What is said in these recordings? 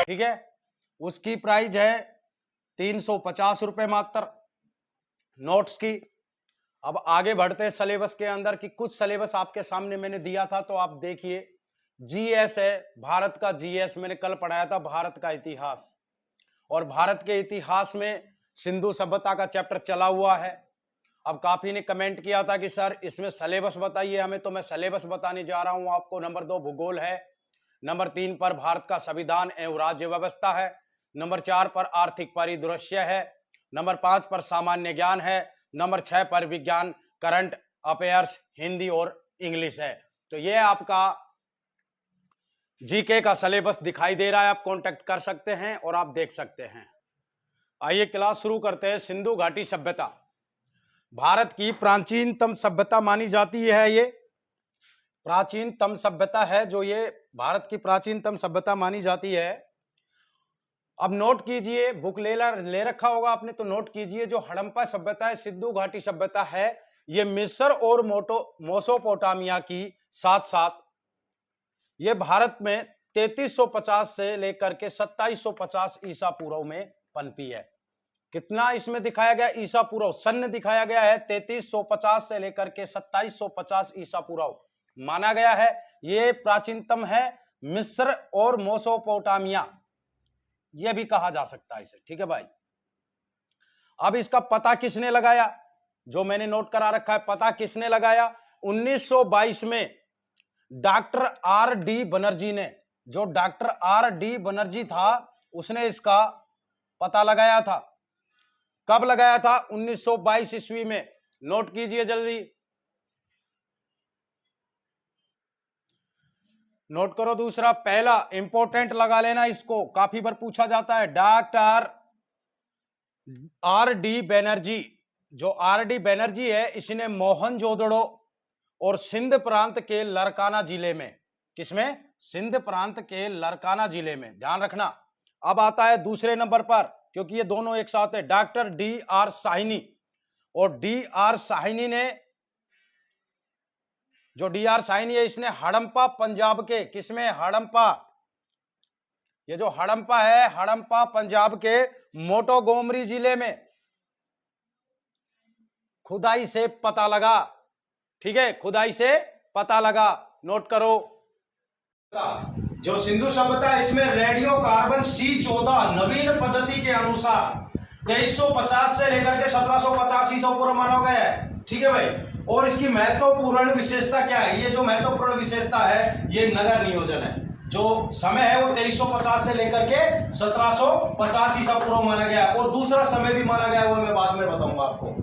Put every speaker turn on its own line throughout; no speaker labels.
ठीक है, उसकी प्राइस है 350 रुपए मात्र नोट्स की। अब आगे बढ़ते हैं सिलेबस के अंदर कि कुछ सिलेबस आपके सामने मैंने दिया था, तो आप देखिए। जीएस है, भारत का जीएस मैंने कल पढ़ाया था, भारत का इतिहास। और भारत के इतिहास में सिंधु सभ्यता का चैप्टर चला हुआ है। अब काफी ने कमेंट किया था कि सर इसमें सिलेबस बताइए हमें, तो मैं सिलेबस बताने जा रहा हूं आपको। नंबर 2 भूगोल है, नंबर 3 पर भारत का संविधान एवं राज्य व्यवस्था है, नंबर 4 पर आर्थिक परिदृश्य है, नंबर 5 पर सामान्य ज्ञान है, नंबर 6 पर विज्ञान करंट अफेयर्स हिंदी और इंग्लिश है। तो ये आपका जीके का सिलेबस दिखाई दे रहा है, आप कांटेक्ट कर सकते हैं और आप देख सकते हैं। आइए क्लास शुरू करते हैं। सिंधु घाटी सभ्यता भारत की प्राचीनतम सभ्यता मानी जाती है। ये प्राचीनतम सभ्यता है, जो ये भारत की प्राचीनतम सभ्यता मानी जाती है। अब नोट कीजिए, बुक ले रखा होगा आपने, तो नोट कीजिए। जो हड़प्पा सभ्यता है, सिंधु घाटी सभ्यता है, ये मिस्र और मेसोपोटामिया की साथ साथ ये भारत में 3350 से लेकर के 2750 ईसा पूर्व में पनपी है। कितना इसमें दिखाया गया ईसा पूर्व, सन दिखाया गया है 3350 से लेकर के 2750 ईसा पूर्व माना गया है। ये प्राचीनतम है। मिस्र और मेसोपोटामिया ये भी कहा जा सकता है इसे, ठीक है भाई। अब इसका पता किसने लगाया, जो मैंने नोट करा रखा है, पता किसने लगाया। 1922 में डॉक्टर आर डी बनर्जी ने, जो डॉक्टर आर डी बनर्जी था, उसने इसका पता लगाया था। कब लगाया था? 1922 ईस्वी में। नोट कीजिए जल्दी, नोट करो। दूसरा, पहला इंपॉर्टेंट लगा लेना इसको, काफी बार पूछा जाता है। डॉक्टर आर डी बनर्जी, जो आर डी बनर्जी है, इसने मोहनजोदड़ो और सिंध प्रांत के लरकाना जिले में, किसमें? सिंध प्रांत के लरकाना जिले में, ध्यान रखना। अब आता है दूसरे नंबर पर, क्योंकि ये दोनों एक साथ है, डॉक्टर डी आर साहनी। और डी आर साहनी ने, जो डी आर साहनी है, इसने हड़प्पा पंजाब के, किसमें? हड़प्पा, ये जो हड़प्पा है, हड़प्पा पंजाब के मोंटोगोमरी जिले में खुदाई से पता लगा, ठीक है, खुदाई से पता लगा। नोट करो। जो सिंधु सभ्यता है, इसमें रेडियो कार्बन C14 नवीन पद्धति के अनुसार 2350 से लेकर के 1750 ईसा पूर्व माना गया है, ठीक है भाई। और इसकी महत्वपूर्ण विशेषता क्या है? ये जो महत्वपूर्ण विशेषता है, ये नगर नियोजन है। जो समय है वो 2350 से लेकर के 1750 ईसा पूर्व माना गया, और दूसरा समय भी माना गया, वो मैं बाद में बताऊंगा आपको।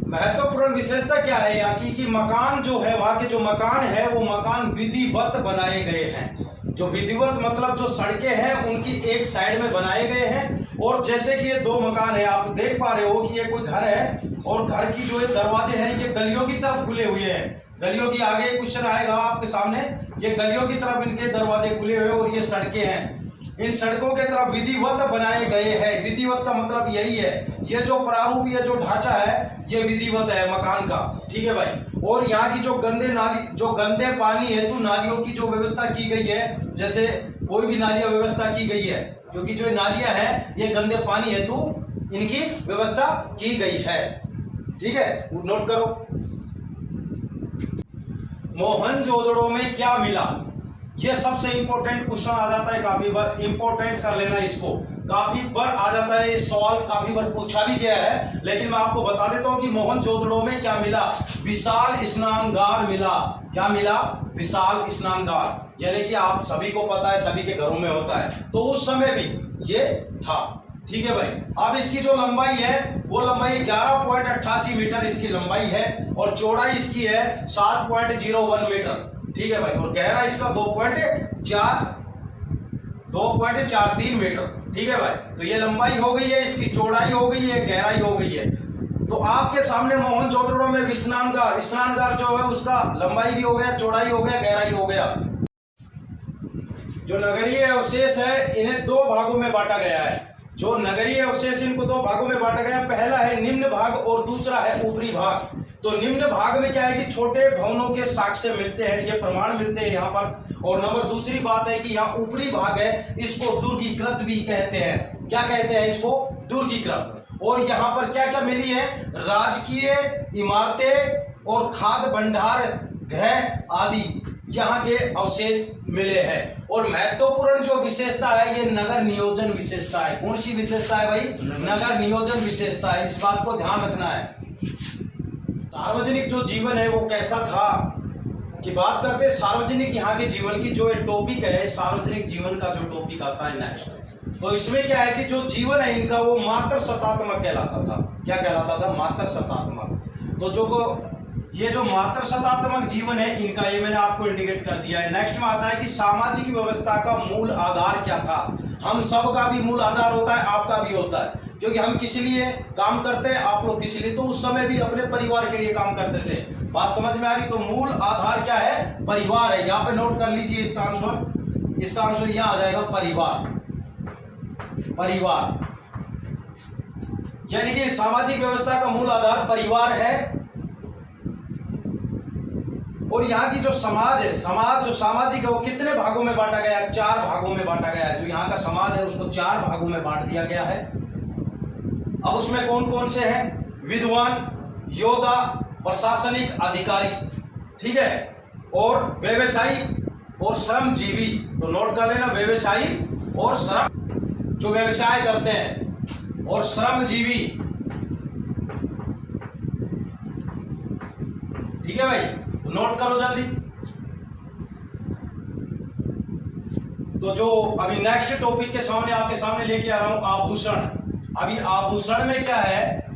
महत्वपूर्ण विशेषता क्या है यहाँ की? कि मकान जो है, वहां के जो मकान है, वो मकान विधिवत बनाए गए हैं। जो विधिवत मतलब जो सड़कें हैं उनकी एक साइड में बनाए गए हैं। और जैसे कि ये दो मकान है, आप देख पा रहे हो कि ये कोई घर है, और घर की जो ये दरवाजे हैं, ये गलियों की तरफ खुले हुए हैं। गलियों की, आगे क्वेश्चन आएगा आपके सामने, ये गलियों की तरफ इनके दरवाजे खुले हुए, और ये सड़कें हैं, इन सड़कों के तरफ विधिवत बनाए गए हैं। विधिवत का मतलब यही है, ये जो प्रारूप, ये जो ढांचा है, ये विधिवत है मकान का, ठीक है भाई। और यहाँ की जो गंदे नाली, जो गंदे पानी हेतु नालियों की जो व्यवस्था की गई है, जैसे कोई भी नालियां व्यवस्था की गई है, क्योंकि जो नालियां हैं ये गंदे पानी हेतु इनकी व्यवस्था की गई है, ठीक है। नोट करो। मोहनजोदड़ो में क्या मिला, ये सबसे इंपॉर्टेंट क्वेश्चन आ जाता है, काफी बार इंपॉर्टेंट कर लेना इसको, काफी बार आ जाता है ये सवाल, काफी बार पूछा भी गया है। लेकिन मैं आपको बता देता हूं कि मोहनजोदड़ो में क्या मिला। विशाल स्नानगार मिला। क्या मिला? विशाल स्नानगार, यानी कि आप सभी को पता है, सभी के घरों में होता है, तो उस समय भी ये था, ठीक है भाई। अब इसकी जो लंबाई है, वो लंबाई 11.88 मीटर इसकी लंबाई है, और चौड़ाई इसकी है 7.01 मीटर, ठीक है भाई। और गहरा इसका 2.43 मीटर, ठीक है भाई। तो ये लंबाई हो गई है, इसकी चौड़ाई हो गई है, गहराई हो गई है। तो आपके सामने मोहनजोदड़ो में स्नानगार, स्नानगार जो है उसका लंबाई भी हो गया, चौड़ाई हो गया, गहराई हो गया। जो नगरीय अवशेष है, इन्हें दो भागों में बांटा गया है। जो नगरीय अवशेष, इनको दो भागों में बांटा गया। पहला है निम्न भाग और दूसरा है ऊपरी भाग। तो निम्न भाग में क्या है कि छोटे भवनों के साक्ष्य मिलते हैं, ये प्रमाण मिलते हैं यहाँ पर। और नंबर दूसरी बात है कि यहाँ ऊपरी भाग है, इसको दुर्गीकृत भी कहते हैं। क्या कहते हैं इसको? दुर्गीकृत। और यहाँ पर क्या क्या मिली है? राजकीय इमारतें और खाद्य भंडार गृह आदि यहाँ के अवशेष मिले हैं। और महत्वपूर्ण जो विशेषता है ये नगर नियोजन विशेषता है। कौन सी विशेषता है भाई? नगर नियोजन विशेषता है। इस बात को ध्यान रखना है। सार्वजनिक जो जीवन है वो कैसा था की बात करते हैं। सार्वजनिक यहाँ के जीवन की जो टॉपिक है, सार्वजनिक जीवन का जो टॉपिक आता है नेक्स्ट, तो इसमें क्या है कि जो जीवन है इनका वो मात्र सत्तात्मक कहलाता था। क्या कहलाता था? मात्र सत्तात्मक। तो जो ये जो मात्र सत्तात्मक जीवन है इनका, ये मैंने आपको इंडिकेट कर दिया है। नेक्स्ट में आता है कि सामाजिक व्यवस्था का मूल आधार क्या था। हम सब का भी मूल आधार होता है, आपका भी होता है, क्योंकि हम किस लिए काम करते हैं? आप लोग किस लिए? तो उस समय भी अपने परिवार के लिए काम करते थे। बात समझ में आ रही? तो मूल आधार क्या है? परिवार है। यहाँ पे नोट कर लीजिए इसका आंसर। इसका आंसर यहाँ आ जाएगा परिवार। परिवार यानी कि सामाजिक व्यवस्था का मूल आधार परिवार है। और यहाँ की जो समाज है, समाज जो सामाजिक है वो कितने भागों में बांटा गया है? 4 भागों में बांटा गया है। जो यहाँ का समाज है उसको 4 भागों में बांट दिया गया है। अब उसमें कौन कौन से हैं? विद्वान, योद्धा, प्रशासनिक अधिकारी, ठीक है, और व्यवसायी और श्रमजीवी। तो नोट कर लेना, व्यवसायी और श्रम, जो व्यवसाय करते हैं, और श्रमजीवी। ठीक है भाई, तो नोट करो जल्दी। तो जो अभी नेक्स्ट टॉपिक के सामने आपके सामने लेके आ रहा हूं, आभूषण। अभी आभूषण में क्या है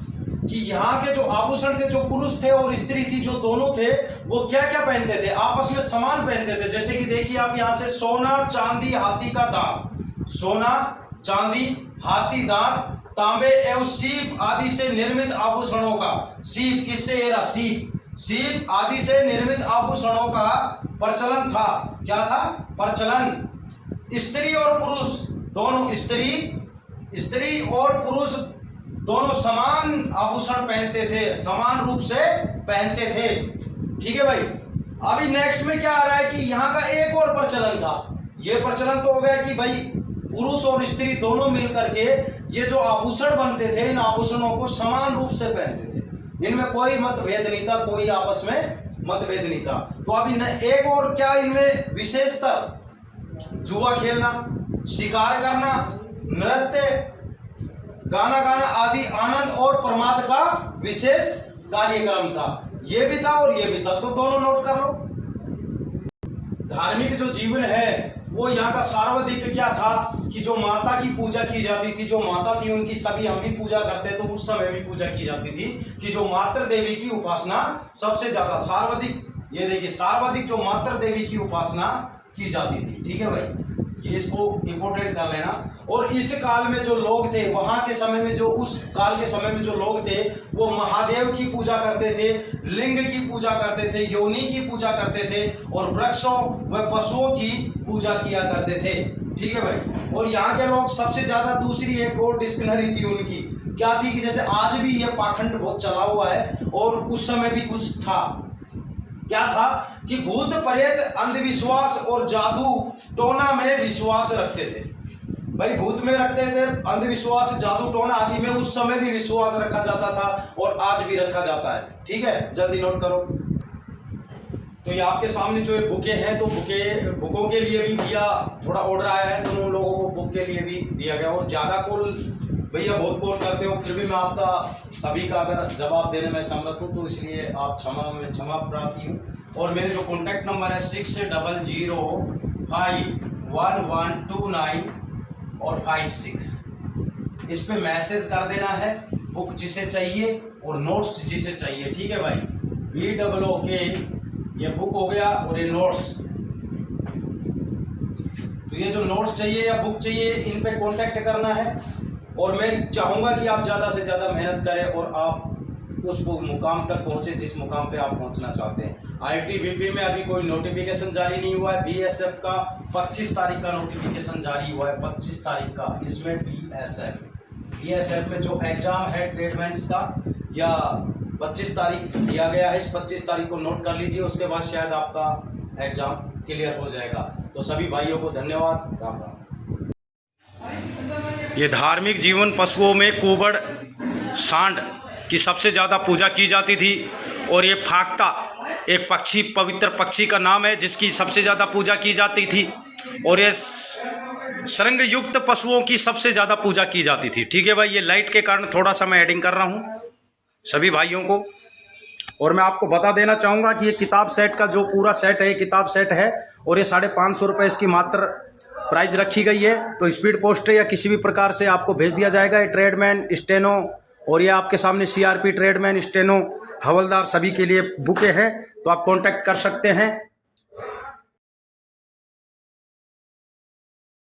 कि यहाँ के जो आभूषण थे, जो पुरुष थे और स्त्री थी, जो दोनों थे, वो क्या क्या पहनते थे? आपस में समान पहनते थे। जैसे कि देखिए आप यहाँ से सोना, चांदी, हाथी का दांत, सोना, चांदी, हाथी दांत, तांबे एवं सीप आदि से निर्मित आभूषणों का, सीप किससे? एरा सीप, सीप आदि से निर्मित आभूषणों का प्रचलन था। क्या था? प्रचलन। स्त्री और पुरुष दोनों, स्त्री और पुरुष दोनों समान आभूषण पहनते थे, समान रूप से पहनते थे। ठीक है भाई। अभी नेक्स्ट में क्या आ रहा है कि यहाँ का एक और प्रचलन था। ये प्रचलन तो हो गया कि भाई पुरुष और स्त्री दोनों मिलकर के ये जो आभूषण बनते थे, इन आभूषणों को समान रूप से पहनते थे। इनमें कोई मतभेद नहीं था, कोई आपस में मतभेद नहीं था। तो अब एक और क्या इनमें विशेषता? जुआ खेलना, शिकार करना, नृत्य, गाना गाना आदि आनंद और प्रमाद का विशेष कार्यक्रम था। ये भी था और ये भी था, तो दोनों नोट कर लो। धार्मिक जो जीवन है वो यहाँ का सर्वाधिक क्या था कि जो माता की पूजा की जाती थी, जो माता थी उनकी सभी हम भी पूजा करते, तो उस समय भी पूजा की जाती थी कि जो मातृ देवी की उपासना सबसे ज्यादा सर्वाधिक, ये देखिए सर्वाधिक जो मातृ देवी की उपासना की जाती थी। ठीक है भाई, ये इसको इंपोर्टेंट कर लेना। और इस काल में जो लोग थे, वहां के समय में जो उस काल के समय में जो लोग थे वो महादेव की पूजा करते थे, लिंग की पूजा करते थे, योनि की पूजा करते थे और वृक्षों व पशुओं की पूजा किया करते थे। ठीक है भाई। और यहाँ के लोग सबसे ज्यादा, दूसरी एक और डिस्कनरी थी उनकी, क्या थी कि जैसे आज भी ये पाखंड बहुत चला हुआ है और उस समय भी कुछ था। क्या था कि भूत प्रेत, अंधविश्वास और जादू टोना में विश्वास रखते थे। भाई भूत में रखते थे, अंधविश्वास, जादू टोना आदि में उस समय भी विश्वास रखा जाता था और आज भी रखा जाता है। ठीक है, जल्दी नोट करो। तो ये आपके सामने जो बुके हैं, तो बुकों के लिए भी दिया, थोड़ा ऑर्डर आया है तो उन लोगों को बुक के लिए भी दिया गया। और ज्यादा कॉल भैया बहुत कॉल करते हो, फिर भी मैं आपका सभी का अगर जवाब देने में समर्थ हूँ तो इसलिए आप क्षमा प्रार्थी हूँ। और मेरे जो कॉन्टैक्ट नंबर है 60051129 और 56, इस पे मैसेज कर देना है, बुक जिसे चाहिए और नोट्स जिसे चाहिए। ठीक है भाई, BOOK ये बुक हो गया और ये नोट्स। तो ये जो नोट्स चाहिए या बुक चाहिए, इन पे कांटेक्ट करना है। और मैं चाहूंगा कि आप ज़्यादा से ज़्यादा मेहनत करें और आप उस मुकाम तक पहुंचे जिस मुकाम पे आप पहुंचना चाहते हैं। IIT-BP में अभी कोई नोटिफिकेशन जारी नहीं हुआ है। BSF का 25 तारीख का नोटिफिकेशन जारी हुआ है, 25 तारीख का। इसमें BSF में जो एग्जाम है ट्रेडमैन्स का या 25 तारीख दिया गया है। इस 25 तारीख को नोट कर लीजिए, उसके बाद शायद आपका एग्जाम क्लियर हो जाएगा। तो सभी भाइयों को धन्यवाद, राम राम। ये धार्मिक जीवन पशुओं में कुबड़ सांड की सबसे ज़्यादा पूजा की जाती थी, और ये फाख्ता एक पक्षी, पवित्र पक्षी का नाम है, जिसकी सबसे ज़्यादा पूजा की जाती थी, और ये श्रृंग युक्त पशुओं की सबसे ज़्यादा पूजा की जाती थी। ठीक है भाई, ये लाइट के कारण थोड़ा सा मैं एडिंग कर रहा हूँ सभी भाइयों को। और मैं आपको बता देना चाहूँगा कि ये किताब सेट का जो पूरा सेट है, ये किताब सेट है, और ये 550 रुपये इसकी मात्र प्राइस रखी गई है। तो स्पीड पोस्ट या किसी भी प्रकार से आपको भेज दिया जाएगा। ये ट्रेडमैन, स्टेनो, और ये आपके सामने CRP, ट्रेडमैन, स्टेनो, हवलदार सभी के लिए बुके हैं, तो आप कांटेक्ट कर सकते हैं।